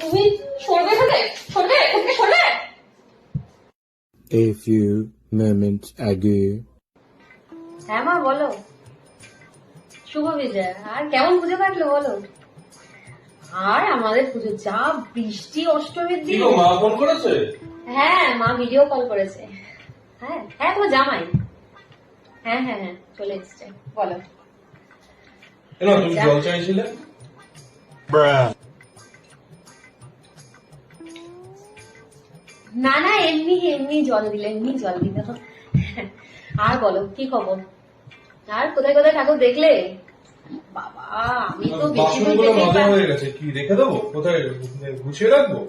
তুমি সরবে থেকে সরবে ওকে সরবে। A few moments ago. হ্যাঁ মা বলো। শুভ বিজয়। আর কেমন পুজো কাটলো বলো। আর আমাদের পুজো যা বৃষ্টি অষ্টমীর দিন। মা ফোন করেছে? হ্যাঁ মা ভিডিও কল করেছে। হ্যাঁ হ্যাঁ তোমার জামাই। হ্যাঁ হ্যাঁ হ্যাঁ চলে এসছে। বলো। না তুমি জল চাইছিলে? না না এমনি এমনি জল দিলে এমনি জল দিলে। আর বলো কি খবর। আর কোথায় কোথায় ঠাকুর দেখলে। বাবা আমি তো বেশি দূর বাসনগুলো যেতেই মাজা পারি- হয়ে গেছে, কি রেখে দেবো? কোথায় গুছিয়ে রাখবো?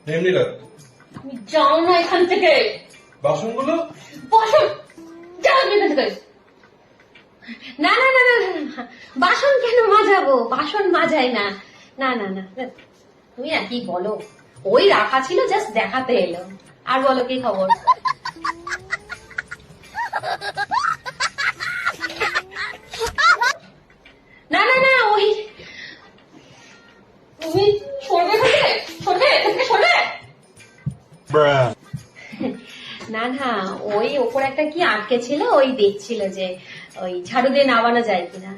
এমনি রাখবো। তুমি যাও না এখান থেকে। বাসনগুলো বাসন যাও এখান থেকে। না না না না না, না। বাসন কেন মাজাবো, বাসন মাজাই না। না না না তুমি না কি বলো। ওই রাখা ছিল জাস্ট দেখাতে এলো। আর বলো কি খবর। না না না ওই তুমি সরবে থেকে সরবে থেকে সরবে। না না ওই ওপর একটা কি আটকে ছিল, ওই দেখছিল যে ওই ঝাড়ু দিয়ে নামানো যায় কিনা।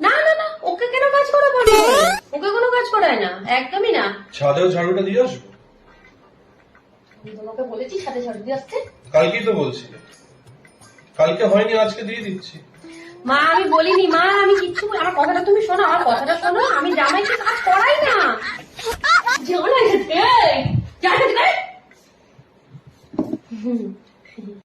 না না না ওকে কেন কাজ করে বলো, ওকে কোনো কাজ করায় না একদমই না। ছাদেও ঝাড়ুটা দিয়ে আসবো? আমি তোমাকে বলেছি সাথে ঝাড়ু দিয়ে আসতে। কালকেই তো বলছিলে। কালকে হয়নি, আজকে দিয়ে দিচ্ছি। মা আমি বলিনি মা, আমি কিচ্ছু আমার কথাটা তুমি শোনো, আমার কথাটা শোনো। আমি জামাইকে কাজ করাই না। জামাই জামাই